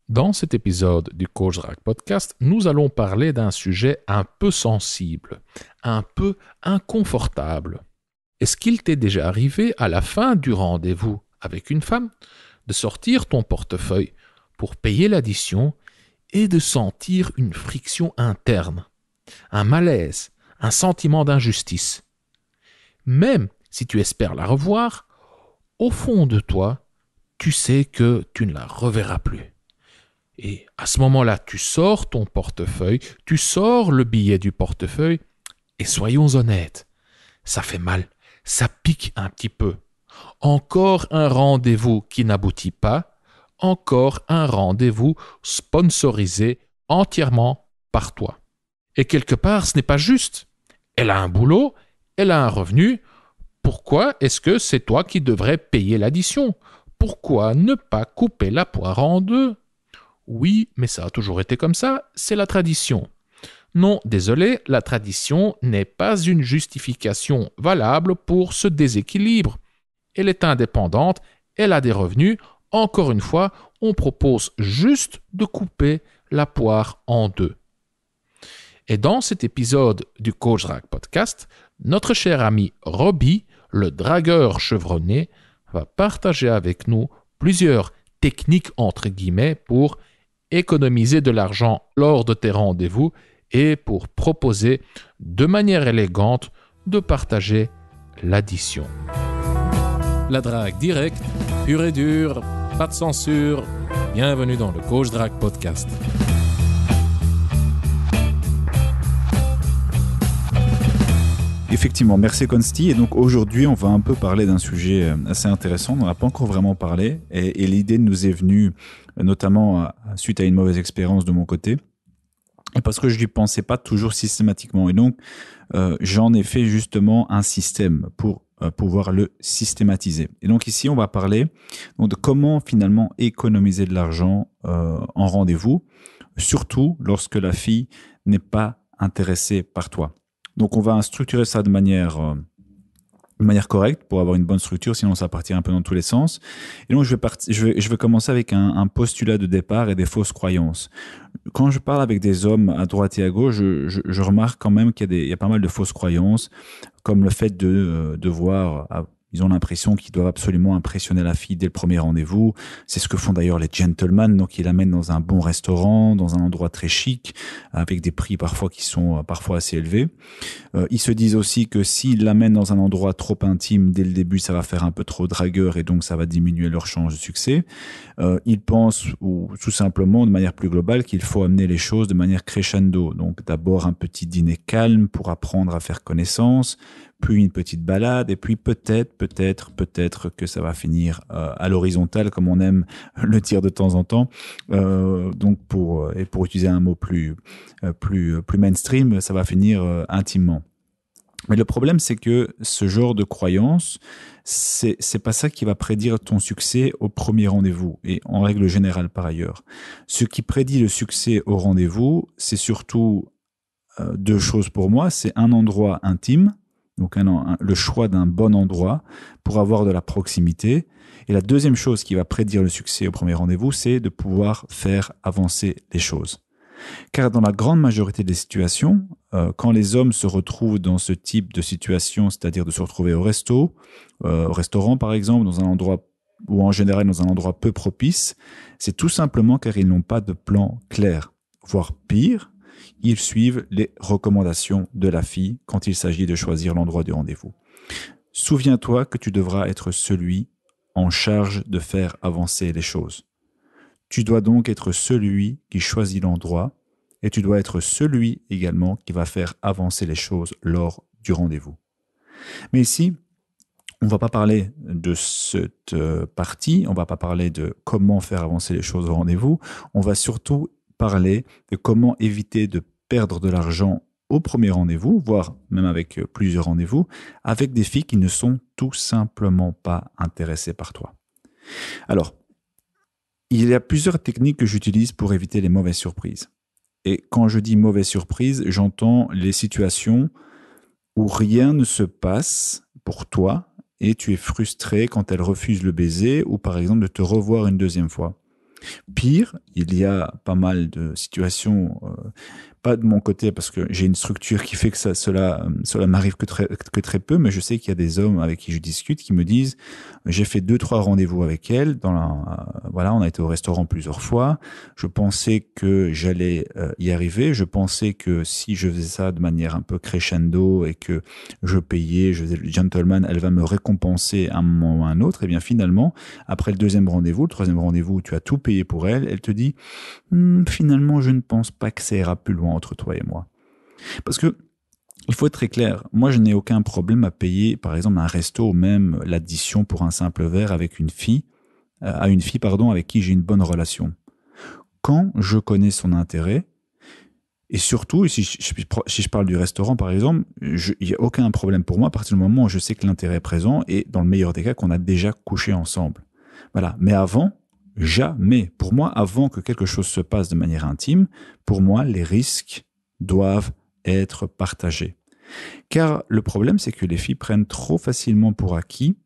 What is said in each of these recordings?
Dans cet épisode du Coach Drac Podcast, nous allons parler d'un sujet un peu sensible, un peu inconfortable. Est-ce qu'il t'est déjà arrivé à la fin du rendez-vous avec une femme de sortir ton portefeuille pour payer l'addition et de sentir une friction interne, un malaise, un sentiment d'injustice? Même si tu espères la revoir, au fond de toi, tu sais que tu ne la reverras plus. Et à ce moment-là, tu sors ton portefeuille, tu sors le billet du portefeuille, et soyons honnêtes, ça fait mal, ça pique un petit peu. Encore un rendez-vous qui n'aboutit pas, encore un rendez-vous sponsorisé entièrement par toi. Et quelque part, ce n'est pas juste. Elle a un boulot, elle a un revenu. Pourquoi est-ce que c'est toi qui devrais payer l'addition? Pourquoi ne pas couper la poire en deux? Oui, mais ça a toujours été comme ça, c'est la tradition. Non, désolé, la tradition n'est pas une justification valable pour ce déséquilibre. Elle est indépendante, elle a des revenus. Encore une fois, on propose juste de couper la poire en deux. Et dans cet épisode du Coach Drac Podcast, notre cher ami Robbie, le dragueur chevronné, va partager avec nous plusieurs techniques entre guillemets pour économiser de l'argent lors de tes rendez-vous et pour proposer de manière élégante de partager l'addition. La drague directe, pure et dure, pas de censure. Bienvenue dans le Coach Drac Podcast. Effectivement, merci Consti. Et donc aujourd'hui, on va un peu parler d'un sujet assez intéressant. On n'en a pas encore vraiment parlé. Et l'idée nous est venue notamment suite à une mauvaise expérience de mon côté. Et parce que je n'y pensais pas toujours systématiquement. Et donc, j'en ai fait justement un système pour pouvoir le systématiser. Et donc ici, on va parler donc, de comment finalement économiser de l'argent en rendez-vous, surtout lorsque la fille n'est pas intéressée par toi. Donc, on va structurer ça de manière correcte pour avoir une bonne structure, sinon ça partira un peu dans tous les sens. Et donc, je vais commencer avec un postulat de départ et des fausses croyances. Quand je parle avec des hommes à droite et à gauche, je remarque quand même qu'il y a pas mal de fausses croyances, comme le fait de devoir... Ils ont l'impression qu'ils doivent absolument impressionner la fille dès le premier rendez-vous. C'est ce que font d'ailleurs les gentlemen. Donc, ils l'amènent dans un bon restaurant, dans un endroit très chic, avec des prix parfois qui sont parfois assez élevés. Ils se disent aussi que s'ils l'amènent dans un endroit trop intime dès le début, ça va faire un peu trop dragueur et donc ça va diminuer leur chance de succès. Ils pensent, ou tout simplement de manière plus globale, qu'il faut amener les choses de manière crescendo. Donc, d'abord un petit dîner calme pour apprendre à faire connaissance, puis une petite balade, et puis peut-être que ça va finir à l'horizontale, comme on aime le dire de temps en temps. Donc pour utiliser un mot plus mainstream, ça va finir intimement. Mais le problème, c'est que ce genre de croyance, c'est pas ça qui va prédire ton succès au premier rendez-vous, et en règle générale par ailleurs. Ce qui prédit le succès au rendez-vous, c'est surtout deux choses pour moi. C'est un endroit intime, donc le choix d'un bon endroit pour avoir de la proximité. Et la deuxième chose qui va prédire le succès au premier rendez-vous, c'est de pouvoir faire avancer les choses. Car dans la grande majorité des situations, quand les hommes se retrouvent dans ce type de situation, c'est-à-dire de se retrouver au restaurant par exemple, dans un endroit ou en général dans un endroit peu propice, c'est tout simplement car ils n'ont pas de plan clair, voire pire, ils suivent les recommandations de la fille quand il s'agit de choisir l'endroit du rendez-vous. Souviens-toi que tu devras être celui en charge de faire avancer les choses. Tu dois donc être celui qui choisit l'endroit et tu dois être celui également qui va faire avancer les choses lors du rendez-vous. Mais ici, on ne va pas parler de cette partie, on ne va pas parler de comment faire avancer les choses au rendez-vous, on va surtout parler de comment éviter de perdre de l'argent au premier rendez-vous, voire même avec plusieurs rendez-vous, avec des filles qui ne sont tout simplement pas intéressées par toi. Alors, il y a plusieurs techniques que j'utilise pour éviter les mauvaises surprises. Et quand je dis mauvaise surprise, j'entends les situations où rien ne se passe pour toi et tu es frustré quand elle refuse le baiser ou par exemple de te revoir une deuxième fois. Pire, il y a pas mal de situations, pas de mon côté parce que j'ai une structure qui fait que cela m'arrive que très peu, mais je sais qu'il y a des hommes avec qui je discute qui me disent, j'ai fait 2, 3 rendez-vous avec elle, voilà, on a été au restaurant plusieurs fois, je pensais que j'allais y arriver, je pensais que si je faisais ça de manière un peu crescendo et que je payais, je faisais le gentleman, elle va me récompenser à un moment ou à un autre, et bien finalement, après le deuxième rendez-vous, le troisième rendez-vous, tu as tout payé pour elle, elle te dit finalement, je ne pense pas que ça ira plus loin entre toi et moi. Parce que, il faut être très clair, moi je n'ai aucun problème à payer, par exemple, un resto ou même l'addition pour un simple verre avec une fille, avec qui j'ai une bonne relation. Quand je connais son intérêt, et surtout, si je parle du restaurant par exemple, il n'y a aucun problème pour moi à partir du moment où je sais que l'intérêt est présent et dans le meilleur des cas qu'on a déjà couché ensemble. Voilà. Mais avant, jamais. Pour moi, avant que quelque chose se passe de manière intime, pour moi, les risques doivent être partagés. Car le problème, c'est que les filles prennent trop facilement pour acquis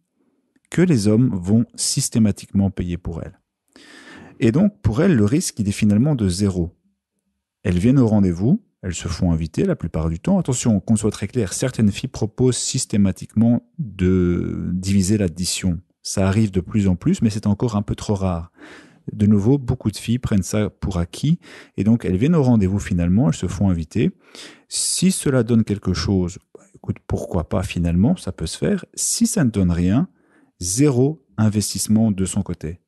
que les hommes vont systématiquement payer pour elles. Et donc, pour elles, le risque, il est finalement de zéro. Elles viennent au rendez-vous, elles se font inviter la plupart du temps. Attention, qu'on soit très clair, certaines filles proposent systématiquement de diviser l'addition. Ça arrive de plus en plus, mais c'est encore un peu trop rare. De nouveau, beaucoup de filles prennent ça pour acquis et donc elles viennent au rendez-vous finalement, elles se font inviter. Si cela donne quelque chose, écoute, pourquoi pas finalement, ça peut se faire. Si ça ne donne rien, zéro investissement de son côté.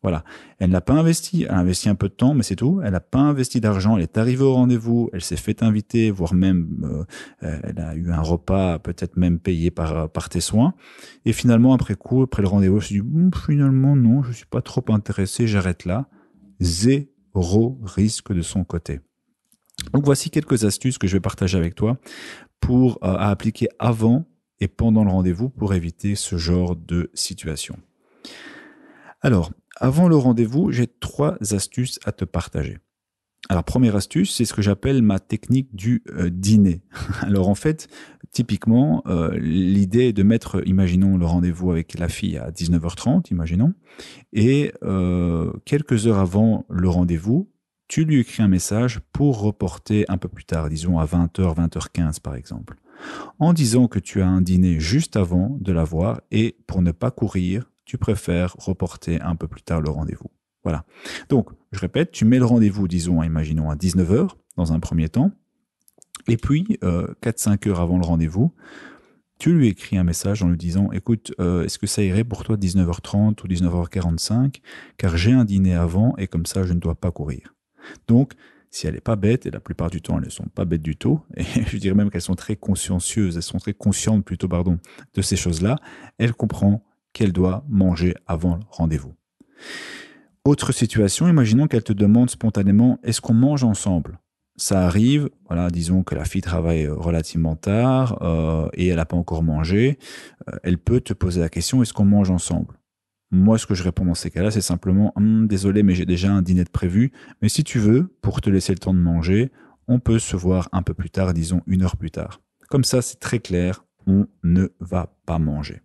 Voilà. Elle n'a pas investi, elle a investi un peu de temps, mais c'est tout. Elle n'a pas investi d'argent, elle est arrivée au rendez-vous, elle s'est fait inviter, voire même elle a eu un repas, peut-être même payé par tes soins. Et finalement, après coup, après le rendez-vous, elle s'est dit, finalement, non, je suis pas trop intéressé, j'arrête là. Zéro risque de son côté. Donc voici quelques astuces que je vais partager avec toi pour à appliquer avant et pendant le rendez-vous pour éviter ce genre de situation. Alors, avant le rendez-vous, j'ai 3 astuces à te partager. Alors, première astuce, c'est ce que j'appelle ma technique du dîner. Alors, en fait, typiquement, l'idée est de mettre, imaginons, le rendez-vous avec la fille à 19h30, imaginons, et quelques heures avant le rendez-vous, tu lui écris un message pour reporter un peu plus tard, disons à 20h, 20h15 par exemple, en disant que tu as un dîner juste avant de la voir et pour ne pas courir, tu préfères reporter un peu plus tard le rendez-vous. Voilà. Donc, je répète, tu mets le rendez-vous, disons, imaginons à 19h dans un premier temps, et puis 4-5 heures avant le rendez-vous, tu lui écris un message en lui disant « Écoute, est-ce que ça irait pour toi 19h30 ou 19h45 car j'ai un dîner avant et comme ça, je ne dois pas courir. » Donc, si elle n'est pas bête, et la plupart du temps, elles ne sont pas bêtes du tout, et je dirais même qu'elles sont très consciencieuses, elles sont très conscientes plutôt, de ces choses-là, elle comprend qu'elle doit manger avant le rendez-vous. Autre situation, imaginons qu'elle te demande spontanément « Est-ce qu'on mange ensemble ?» Ça arrive, voilà, disons que la fille travaille relativement tard et elle n'a pas encore mangé, elle peut te poser la question « Est-ce qu'on mange ensemble ?» Moi, ce que je réponds dans ces cas-là, c'est simplement désolé, mais j'ai déjà un dîner de prévu, mais si tu veux, pour te laisser le temps de manger, on peut se voir un peu plus tard, disons 1 heure plus tard. Comme ça, c'est très clair, on ne va pas manger.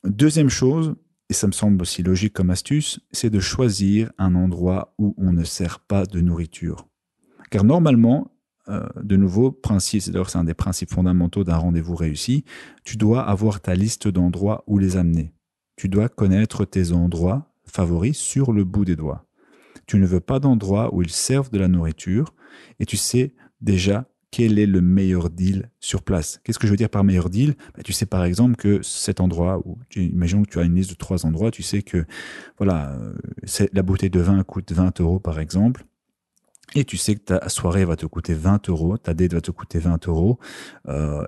Deuxième chose, et ça me semble aussi logique comme astuce, c'est de choisir un endroit où on ne sert pas de nourriture. Car normalement, de nouveau, c'est un des principes fondamentaux d'un rendez-vous réussi, tu dois avoir ta liste d'endroits où les amener. Tu dois connaître tes endroits favoris sur le bout des doigts. Tu ne veux pas d'endroits où ils servent de la nourriture et tu sais déjà quel est le meilleur deal sur place. Qu'est-ce que je veux dire par meilleur deal ? Tu sais par exemple que cet endroit, imaginons que tu as une liste de 3 endroits, tu sais que voilà, la bouteille de vin coûte 20 € par exemple. Et tu sais que ta soirée va te coûter 20 €, ta date va te coûter 20 €,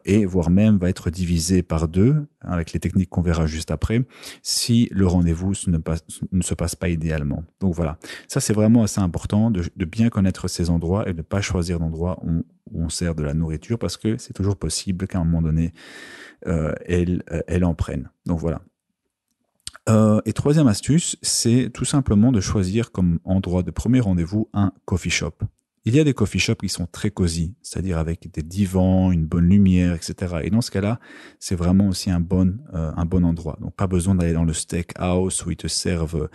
et voire même va être divisée par 2, avec les techniques qu'on verra juste après, si le rendez-vous ne se passe pas idéalement. Donc voilà, ça c'est vraiment assez important de bien connaître ces endroits et de ne pas choisir d'endroits où on sert de la nourriture, parce que c'est toujours possible qu'à un moment donné, elle en prenne. Donc voilà. Et troisième astuce, c'est tout simplement de choisir comme endroit de premier rendez-vous un coffee shop. Il y a des coffee shops qui sont très cosy, c'est-à-dire avec des divans, une bonne lumière, etc. Et dans ce cas-là, c'est vraiment aussi un bon endroit. Donc, pas besoin d'aller dans le steakhouse où ils te servent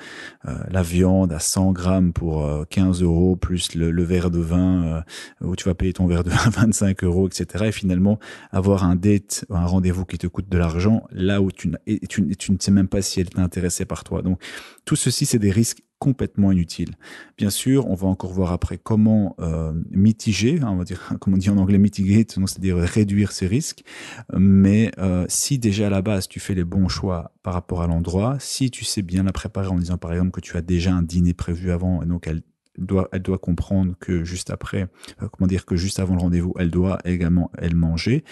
la viande à 100 grammes pour 15 euros, plus le verre de vin, où tu vas payer ton verre de vin 25 euros, etc. Et finalement, avoir un date, un rendez-vous qui te coûte de l'argent, là où tu ne sais même pas si elle est intéressée par toi. Donc, tout ceci, c'est des risques complètement inutiles. Bien sûr, on va encore voir après comment mitiger, on va dire, comme on dit en anglais, mitigate, c'est-à-dire réduire ces risques. Mais si déjà à la base, tu fais les bons choix par rapport à l'endroit, si tu sais bien la préparer en disant par exemple que tu as déjà un dîner prévu avant, et donc elle doit comprendre que juste après, que juste avant le rendez-vous, elle doit également, elle, manger.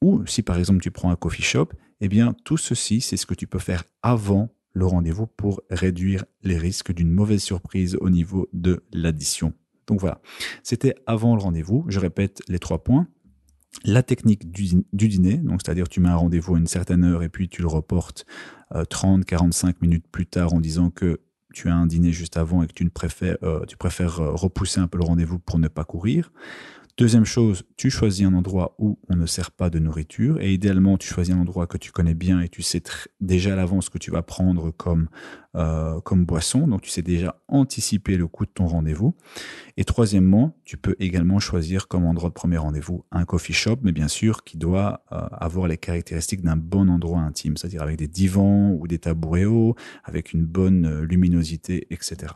Ou si par exemple tu prends un coffee shop, eh bien tout ceci, c'est ce que tu peux faire avant le rendez-vous pour réduire les risques d'une mauvaise surprise au niveau de l'addition. Donc voilà, c'était avant le rendez-vous. Je répète les 3 points. La technique du dîner, donc c'est-à-dire tu mets un rendez-vous à une certaine heure et puis tu le reportes 30-45 minutes plus tard en disant que tu as un dîner juste avant et que tu préfères repousser un peu le rendez-vous pour ne pas courir. Deuxième chose, tu choisis un endroit où on ne sert pas de nourriture et idéalement tu choisis un endroit que tu connais bien et tu sais déjà à l'avance ce que tu vas prendre comme boisson, donc tu sais déjà anticiper le coût de ton rendez-vous. Et troisièmement, tu peux également choisir comme endroit de premier rendez-vous un coffee shop, mais bien sûr qui doit avoir les caractéristiques d'un bon endroit intime, c'est-à-dire avec des divans ou des tabourets hauts, avec une bonne luminosité, etc.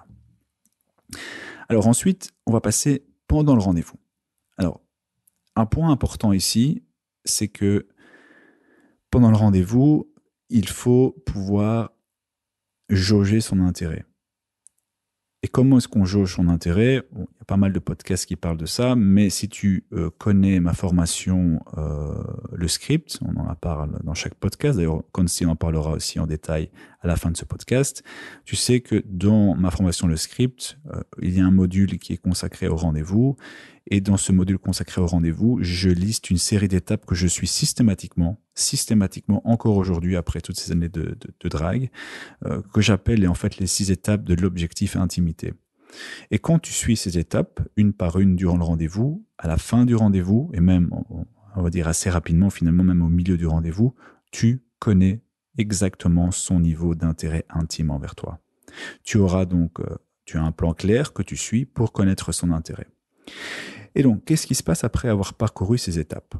Alors ensuite, on va passer pendant le rendez-vous. Alors, un point important ici, c'est que pendant le rendez-vous, il faut pouvoir jauger son intérêt. Et comment est-ce qu'on jauge son intérêt? Bon, il y a pas mal de podcasts qui parlent de ça, mais si tu connais ma formation, le script, on en parle dans chaque podcast, d'ailleurs Consti en parlera aussi en détail à la fin de ce podcast, tu sais que dans ma formation le script, il y a un module qui est consacré au rendez-vous, et dans ce module consacré au rendez-vous, je liste une série d'étapes que je suis systématiquement, encore aujourd'hui, après toutes ces années de drague, que j'appelle en fait les 6 étapes de l'objectif intimité. Et quand tu suis ces étapes, une par une durant le rendez-vous, à la fin du rendez-vous, et même, on va dire assez rapidement, finalement, même au milieu du rendez-vous, tu connais exactement son niveau d'intérêt intime envers toi. Tu auras donc, tu as un plan clair que tu suis pour connaître son intérêt. Et donc, qu'est-ce qui se passe après avoir parcouru ces étapes?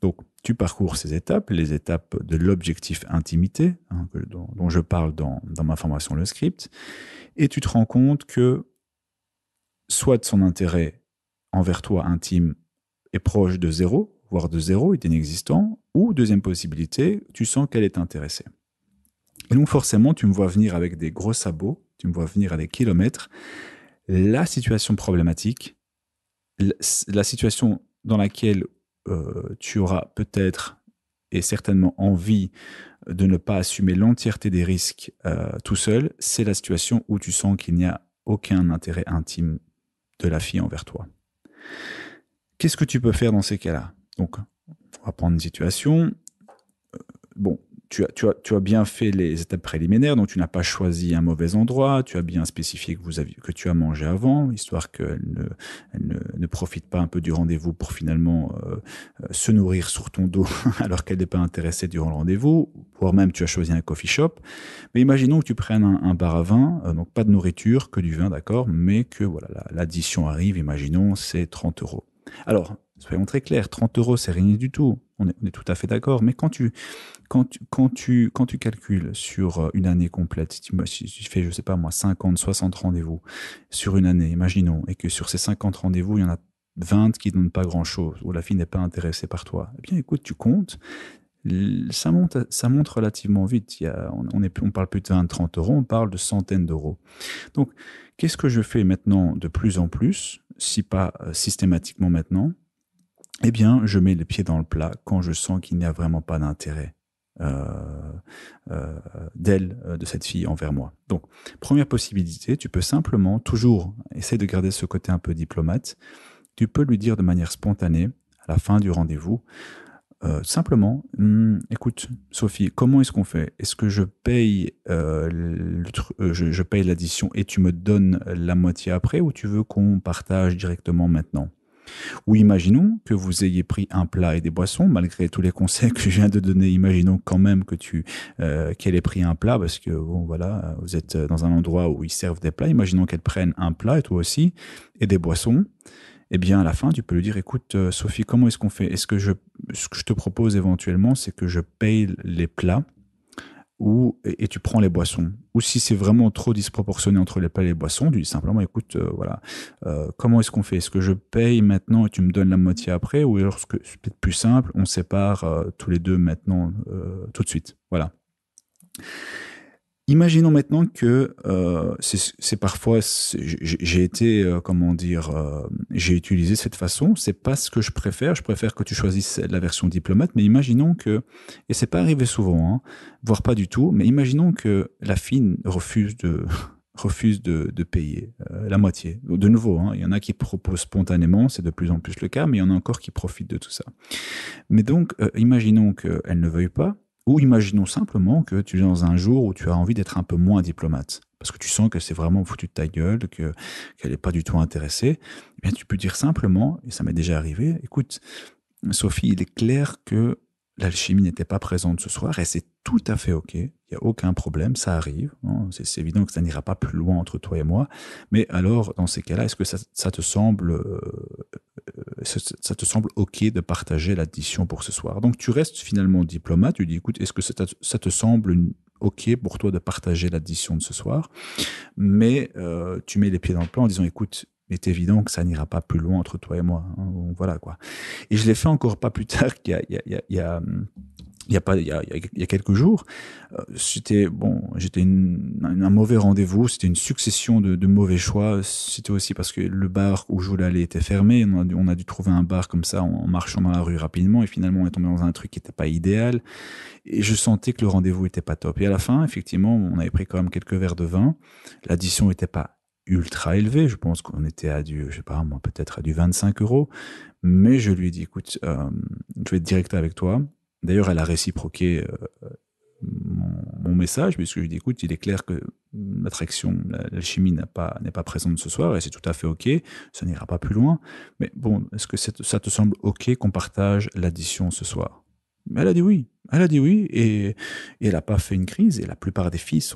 Donc, tu parcours ces étapes, les étapes de l'objectif intimité, dont je parle dans ma formation le script, et tu te rends compte que soit son intérêt envers toi intime est proche de 0, voire de 0, il est inexistant, ou deuxième possibilité, tu sens qu'elle est intéressée. Et donc forcément, tu me vois venir avec des gros sabots, tu me vois venir à des kilomètres, la situation problématique, la situation dans laquelle tu auras peut-être et certainement envie de ne pas assumer l'entièreté des risques tout seul, c'est la situation où tu sens qu'il n'y a aucun intérêt intime de la fille envers toi. Qu'est-ce que tu peux faire dans ces cas-là? Donc, on va prendre une situation. Bon, tu as bien fait les étapes préliminaires, donc tu n'as pas choisi un mauvais endroit, tu as bien spécifié que tu as mangé avant, histoire qu'elle ne profite pas un peu du rendez-vous pour finalement se nourrir sur ton dos alors qu'elle n'est pas intéressée durant le rendez-vous, voire même tu as choisi un coffee shop. Mais imaginons que tu prennes un bar à vin, donc pas de nourriture, que du vin, d'accord, mais que voilà, l'addition arrive, imaginons, c'est 30 €. Alors, soyons très clairs, 30 €, c'est rien du tout. On est tout à fait d'accord, mais quand tu calcules sur une année complète, si tu fais, je sais pas moi, 50, 60 rendez-vous sur une année, imaginons, et que sur ces 50 rendez-vous, il y en a 20 qui ne donnent pas grand-chose, où la fille n'est pas intéressée par toi, eh bien écoute, tu comptes, ça monte relativement vite. On parle plus de 20, 30 €, on parle de centaines d'euros. Donc, qu'est-ce que je fais maintenant de plus en plus, si pas systématiquement maintenant? Eh bien, je mets les pieds dans le plat quand je sens qu'il n'y a vraiment pas d'intérêt de cette fille envers moi. Donc, première possibilité, tu peux simplement toujours essayer de garder ce côté un peu diplomate. Tu peux lui dire de manière spontanée, à la fin du rendez-vous, Simplement, écoute, Sophie, comment est-ce qu'on fait? Est-ce que je paye, je paye l'addition et tu me donnes la moitié après ou tu veux qu'on partage directement maintenant? Ou imaginons que vous ayez pris un plat et des boissons, malgré tous les conseils que je viens de donner, imaginons quand même que qu'elle ait pris un plat parce que bon voilà, vous êtes dans un endroit où ils servent des plats. Imaginons qu'elle prenne un plat et toi aussi et des boissons. Eh bien, à la fin, tu peux lui dire, écoute, Sophie, comment est-ce qu'on fait? Ce que je te propose éventuellement, c'est que je paye les plats et tu prends les boissons. Ou si c'est vraiment trop disproportionné entre les plats et les boissons, tu dis simplement, écoute, voilà, comment est-ce qu'on fait? Est-ce que je paye maintenant et tu me donnes la moitié après? Ou alors, c'est peut-être plus simple, on sépare tous les deux maintenant, tout de suite. Voilà. Imaginons maintenant que j'ai été comment dire j'ai utilisé cette façon. C'est pas ce que je préfère. Je préfère que tu choisisses la version diplomate. Mais imaginons que et c'est pas arrivé souvent, hein, voire pas du tout. Mais imaginons que la fille refuse de refuse de payer la moitié. De nouveau, hein, il y en a qui proposent spontanément, c'est de plus en plus le cas, mais il y en a encore qui profitent de tout ça. Mais donc, imaginons qu'elle ne veuille pas. Ou imaginons simplement que tu es dans un jour où tu as envie d'être un peu moins diplomate, parce que tu sens que c'est vraiment foutu de ta gueule, qu'elle n'est pas du tout intéressée. Eh bien, tu peux dire simplement, et ça m'est déjà arrivé, écoute, Sophie, il est clair que l'alchimie n'était pas présente ce soir, et c'est tout à fait OK, il n'y a aucun problème, ça arrive, hein, c'est évident que ça n'ira pas plus loin entre toi et moi, mais alors, dans ces cas-là, est-ce que ça te semble OK de partager l'addition pour ce soir? Donc tu restes finalement diplomate, tu dis écoute, est-ce que ça te semble OK pour toi de partager l'addition de ce soir? Mais tu mets les pieds dans le plat en disant écoute, il est évident que ça n'ira pas plus loin entre toi et moi, hein, voilà quoi. Et je l'ai fait encore pas plus tard il y a quelques jours. J'étais un mauvais rendez-vous, c'était une succession de mauvais choix. C'était aussi parce que le bar où je voulais aller était fermé. On a dû trouver un bar comme ça en marchant dans la rue rapidement et finalement on est tombé dans un truc qui n'était pas idéal. Et je sentais que le rendez-vous était pas top. Et à la fin, effectivement, on avait pris quand même quelques verres de vin. L'addition n'était pas ultra élevée. Je pense qu'on était à je sais pas, moi, peut-être à du 25 euros. Mais je lui ai dit, écoute, je vais être direct avec toi. D'ailleurs, elle a réciproqué mon message, puisque je lui ai dit, écoute, il est clair que l'attraction, l'alchimie n'est pas présente ce soir, et c'est tout à fait OK, ça n'ira pas plus loin. Mais bon, est-ce que ça te semble OK qu'on partage l'addition ce soir? Mais elle a dit oui. Elle a dit oui, et elle n'a pas fait une crise, et la plupart des filles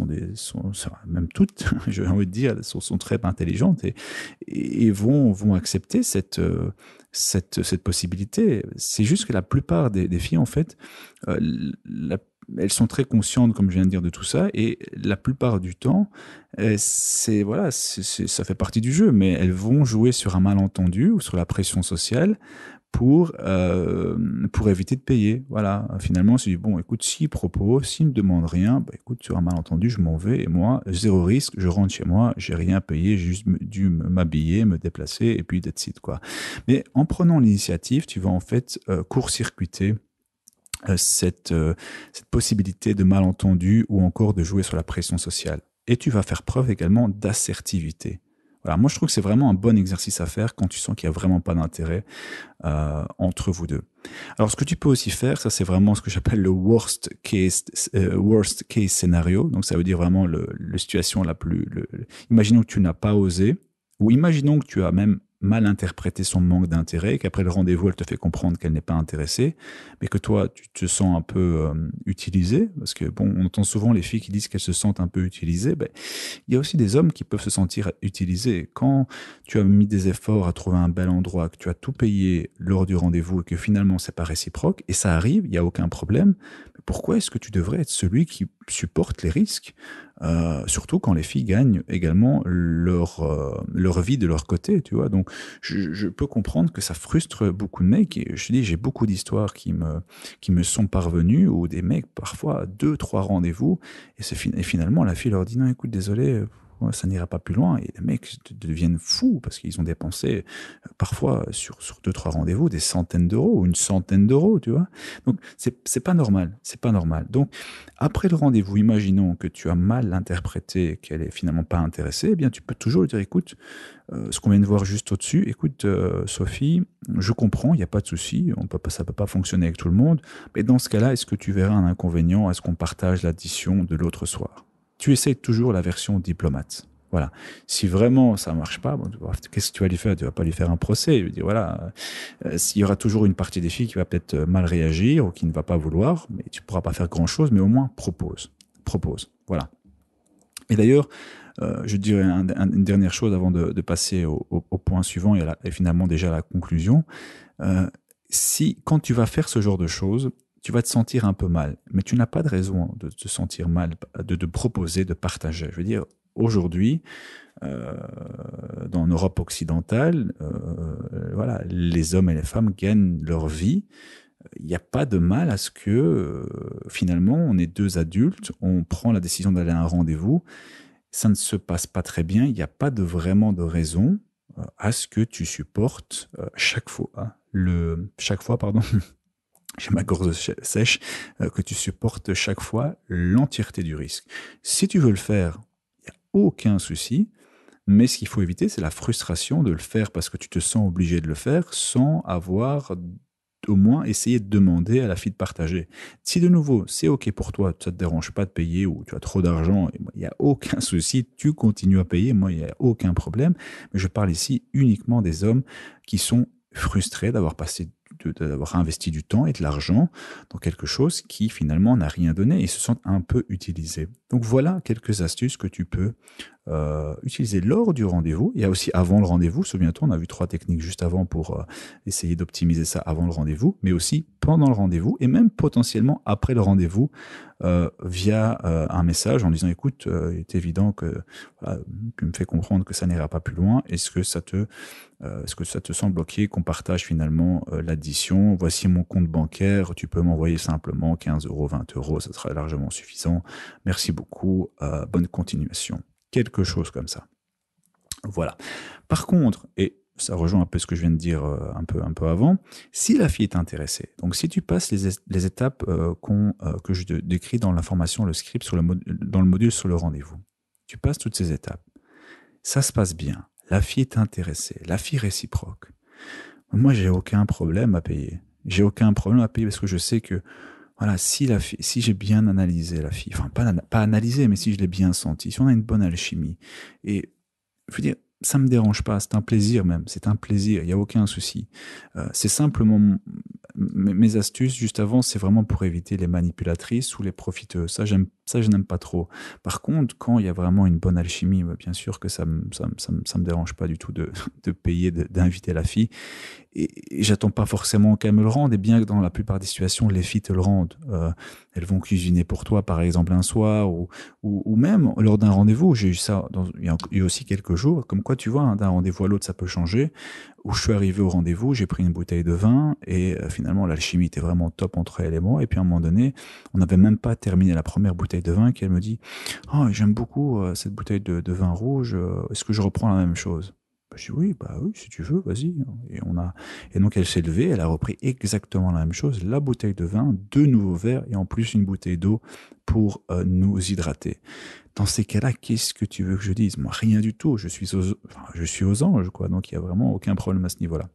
même toutes, j'ai envie de dire, sont très intelligentes, et vont accepter cette possibilité. C'est juste que la plupart des filles, en fait, elles sont très conscientes, comme je viens de dire, de tout ça, et la plupart du temps, ça fait partie du jeu, mais elles vont jouer sur un malentendu ou sur la pression sociale pour éviter de payer. Voilà. Finalement, c'est bon, écoute, s'il propose, s'il ne me demande rien, bah, écoute, sur un malentendu, je m'en vais, et moi, zéro risque, je rentre chez moi, j'ai rien payé, j'ai juste dû m'habiller, me déplacer, et puis that's it, quoi. Mais en prenant l'initiative, tu vas en fait court-circuiter cette possibilité de malentendu ou encore de jouer sur la pression sociale. Et tu vas faire preuve également d'assertivité. Voilà, moi je trouve que c'est vraiment un bon exercice à faire quand tu sens qu'il n'y a vraiment pas d'intérêt entre vous deux. Alors ce que tu peux aussi faire, ça c'est vraiment ce que j'appelle le worst case scénario. Donc ça veut dire vraiment la situation la plus... Imaginons que tu n'as pas osé, ou imaginons que tu as même mal interprété son manque d'intérêt, qu'après le rendez-vous, elle te fait comprendre qu'elle n'est pas intéressée, mais que toi, tu te sens un peu utilisé, parce que bon, on entend souvent les filles qui disent qu'elles se sentent un peu utilisées. Ben, il y a aussi des hommes qui peuvent se sentir utilisés. Quand tu as mis des efforts à trouver un bel endroit, que tu as tout payé lors du rendez-vous et que finalement c'est pas réciproque, et ça arrive, il n'y a aucun problème, mais pourquoi est-ce que tu devrais être celui qui supporte les risques, surtout quand les filles gagnent également leur vie de leur côté, tu vois. Donc je peux comprendre que ça frustre beaucoup de mecs, et je te dis, j'ai beaucoup d'histoires qui me sont parvenues où des mecs parfois 2-3 rendez-vous et finalement la fille leur dit non, écoute, désolé, ça n'ira pas plus loin. Et les mecs deviennent fous parce qu'ils ont dépensé parfois sur 2-3 rendez-vous des centaines d'euros ou une centaine d'euros, tu vois. Donc, c'est pas normal. C'est pas normal. Donc, après le rendez-vous, imaginons que tu as mal interprété, qu'elle est finalement pas intéressée, eh bien, tu peux toujours lui dire, écoute, ce qu'on vient de voir juste au-dessus, écoute, Sophie, je comprends, il n'y a pas de souci, ça peut pas fonctionner avec tout le monde, mais dans ce cas-là, est-ce que tu verras un inconvénient à ce qu'on partage l'addition de l'autre soir? Tu essayes toujours la version diplomate. Voilà. Si vraiment ça marche pas, bon, qu'est-ce que tu vas lui faire? Tu vas pas lui faire un procès. Il dire voilà, s'il y aura toujours une partie des filles qui va peut-être mal réagir ou qui ne va pas vouloir, mais tu pourras pas faire grand-chose. Mais au moins propose. Voilà. Et d'ailleurs, je dirais une dernière chose avant de passer au point suivant et finalement déjà à la conclusion. Quand tu vas faire ce genre de choses, tu vas te sentir un peu mal, mais tu n'as pas de raison de te sentir mal, de proposer, de partager. Je veux dire, aujourd'hui, dans l'Europe occidentale, voilà, les hommes et les femmes gagnent leur vie. Il n'y a pas de mal à ce que finalement on est deux adultes, on prend la décision d'aller à un rendez-vous, ça ne se passe pas très bien, il n'y a pas vraiment de raison à ce que tu supportes chaque fois, j'ai ma gorge sèche, que tu supportes chaque fois l'entièreté du risque. Si tu veux le faire, il n'y a aucun souci, mais ce qu'il faut éviter, c'est la frustration de le faire parce que tu te sens obligé de le faire sans avoir au moins essayé de demander à la fille de partager. Si de nouveau, c'est OK pour toi, ça ne te dérange pas de payer ou tu as trop d'argent, il n'y a aucun souci, tu continues à payer, moi, il n'y a aucun problème. Mais je parle ici uniquement des hommes qui sont frustrés d'avoir investi du temps et de l'argent dans quelque chose qui finalement n'a rien donné et se sentent un peu utilisés. Donc voilà quelques astuces que tu peux utiliser lors du rendez-vous. Il y a aussi avant le rendez-vous. Souviens-toi, on a vu 3 techniques juste avant pour essayer d'optimiser ça avant le rendez-vous, mais aussi pendant le rendez-vous et même potentiellement après le rendez-vous via un message en disant écoute, il est évident que voilà, tu me fais comprendre que ça n'ira pas plus loin. Est-ce que ça te semble ok qu'on partage finalement l'addition? Voici mon compte bancaire. Tu peux m'envoyer simplement 15 euros, 20 euros. Ça sera largement suffisant. Merci beaucoup. Bonne continuation. Quelque chose comme ça. Voilà. Par contre, et ça rejoint un peu ce que je viens de dire un peu avant, si la fille est intéressée, donc si tu passes les étapes que je décris dans l'information, le script dans le module sur le rendez-vous, tu passes toutes ces étapes, ça se passe bien, la fille est intéressée, la fille réciproque. Moi, j'ai aucun problème à payer. J'ai aucun problème à payer parce que je sais que voilà, si j'ai bien analysé la fille, enfin pas analysé, mais si je l'ai bien senti, si on a une bonne alchimie, et je veux dire, ça me dérange pas, c'est un plaisir même, c'est un plaisir, il y a aucun souci. C'est simplement mes astuces juste avant, c'est vraiment pour éviter les manipulatrices ou les profiteuses. Ça, je n'aime pas trop. Par contre, quand il y a vraiment une bonne alchimie, bien sûr que ça me dérange pas du tout de payer, d'inviter la fille. Et j'attends pas forcément qu'elle me le rende, et bien que dans la plupart des situations, les filles te le rendent. Elles vont cuisiner pour toi, par exemple, un soir, ou même lors d'un rendez-vous. J'ai eu ça il y a eu aussi quelques jours, comme quoi, tu vois, hein, d'un rendez-vous à l'autre, ça peut changer. Où je suis arrivé au rendez-vous, j'ai pris une bouteille de vin, et finalement, l'alchimie était vraiment top entre elle et moi. Et puis, à un moment donné, on n'avait même pas terminé la première bouteille de vin, qu'elle me dit « Oh, j'aime beaucoup cette bouteille de vin rouge, est-ce que je reprends la même chose ?» Je dis oui, si tu veux, vas-y. Et donc elle s'est levée, elle a repris exactement la même chose, la bouteille de vin, 2 nouveaux verres et en plus une bouteille d'eau pour nous hydrater. Dans ces cas-là, qu'est-ce que tu veux que je dise? Moi, rien du tout. Je suis aux anges, quoi. Donc il y a vraiment aucun problème à ce niveau-là.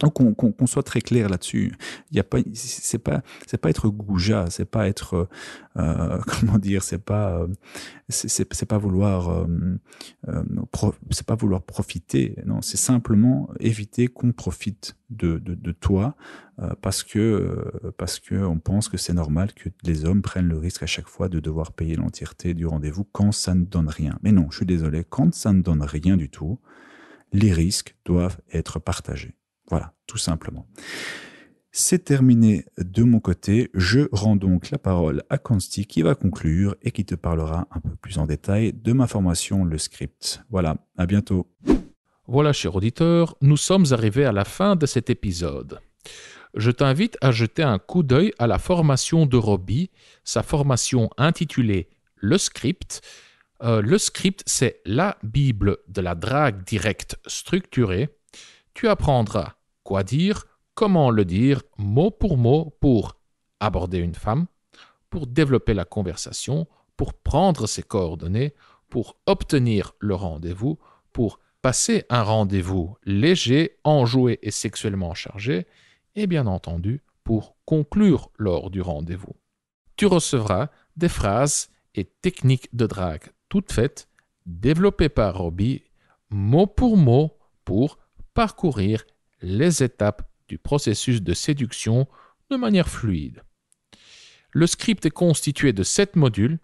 Donc qu'on soit très clair là-dessus. Il y a pas, c'est pas être goujat, c'est pas être comment dire, c'est pas vouloir c'est pas vouloir profiter. Non, c'est simplement éviter qu'on profite de toi parce que on pense que c'est normal que les hommes prennent le risque à chaque fois de devoir payer l'entièreté du rendez-vous quand ça ne donne rien. Mais non, je suis désolé, quand ça ne donne rien du tout, les risques doivent être partagés. Voilà, tout simplement. C'est terminé de mon côté. Je rends donc la parole à Consti qui va conclure et qui te parlera un peu plus en détail de ma formation, le script. Voilà, à bientôt. Voilà, cher auditeur, nous sommes arrivés à la fin de cet épisode. Je t'invite à jeter un coup d'œil à la formation de Roby, sa formation intitulée « Le script ». Le script, c'est la Bible de la drague directe structurée. Tu apprendras quoi dire, comment le dire, mot pour aborder une femme, pour développer la conversation, pour prendre ses coordonnées, pour obtenir le rendez-vous, pour passer un rendez-vous léger, enjoué et sexuellement chargé, et bien entendu, pour conclure lors du rendez-vous. Tu recevras des phrases et techniques de drague toutes faites, développées par Robbie, mot pour parcourir les étapes du processus de séduction de manière fluide. Le script est constitué de 7 modules.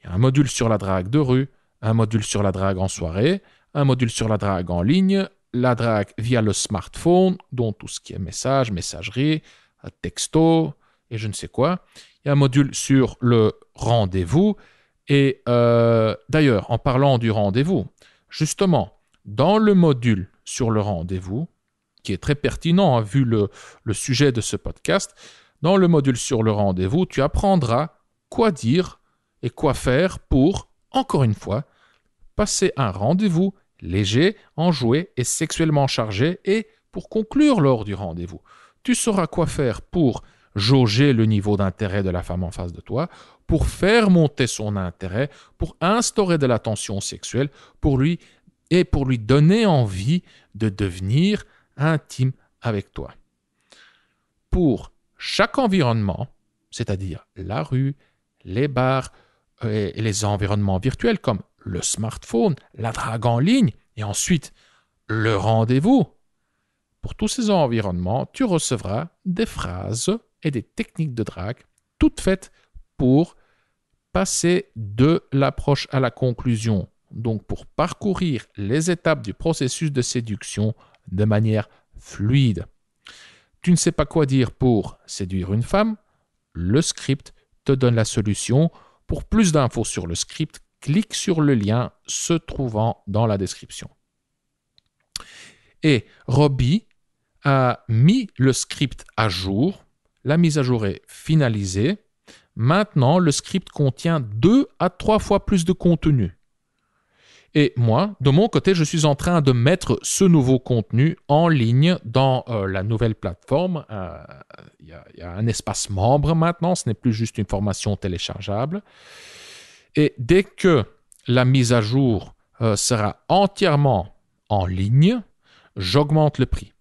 Il y a un module sur la drague de rue, un module sur la drague en soirée, un module sur la drague en ligne, la drague via le smartphone, dont tout ce qui est message, messagerie, texto et je ne sais quoi. Il y a un module sur le rendez-vous. Et d'ailleurs, en parlant du rendez-vous, justement, dans le module sur le rendez-vous, qui est très pertinent vu le sujet de ce podcast, dans le module sur le rendez-vous, tu apprendras quoi dire et quoi faire pour, encore une fois, passer un rendez-vous léger, enjoué et sexuellement chargé et pour conclure lors du rendez-vous. Tu sauras quoi faire pour jauger le niveau d'intérêt de la femme en face de toi, pour faire monter son intérêt, pour instaurer de la tension sexuelle, pour lui donner envie de devenir intime avec toi. Pour chaque environnement, c'est-à-dire la rue, les bars et les environnements virtuels comme le smartphone, la drague en ligne et ensuite le rendez-vous, pour tous ces environnements, tu recevras des phrases et des techniques de drague toutes faites pour passer de l'approche à la conclusion, donc pour parcourir les étapes du processus de séduction de manière fluide. Tu ne sais pas quoi dire pour séduire une femme? Le script te donne la solution. Pour plus d'infos sur le script, clique sur le lien se trouvant dans la description. Et Robbie a mis le script à jour. La mise à jour est finalisée. Maintenant, le script contient 2 à 3 fois plus de contenu. Et moi, de mon côté, je suis en train de mettre ce nouveau contenu en ligne dans la nouvelle plateforme. Il y a un espace membre maintenant, ce n'est plus juste une formation téléchargeable. Et dès que la mise à jour sera entièrement en ligne, j'augmente le prix.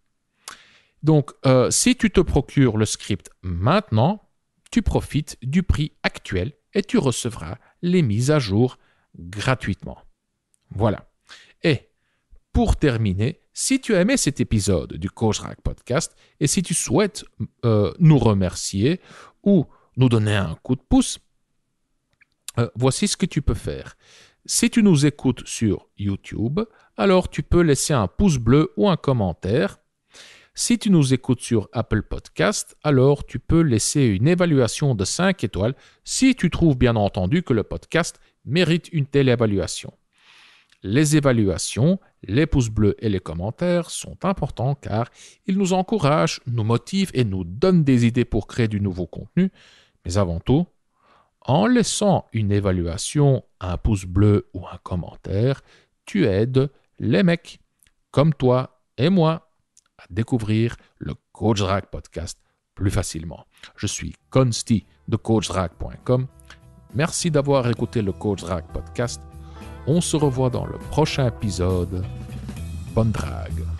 Donc, si tu te procures le script maintenant, tu profites du prix actuel et tu recevras les mises à jour gratuitement. Voilà. Et pour terminer, si tu as aimé cet épisode du Coach Drague Podcast et si tu souhaites nous remercier ou nous donner un coup de pouce, voici ce que tu peux faire. Si tu nous écoutes sur YouTube, alors tu peux laisser un pouce bleu ou un commentaire. Si tu nous écoutes sur Apple Podcast, alors tu peux laisser une évaluation de 5 étoiles si tu trouves bien entendu que le podcast mérite une telle évaluation. Les évaluations, les pouces bleus et les commentaires sont importants car ils nous encouragent, nous motivent et nous donnent des idées pour créer du nouveau contenu. Mais avant tout, en laissant une évaluation, un pouce bleu ou un commentaire, tu aides les mecs comme toi et moi à découvrir le Coach Drague Podcast plus facilement. Je suis Consti de CoachDrague.com. Merci d'avoir écouté le Coach Drague Podcast. On se revoit dans le prochain épisode. Bonne drague!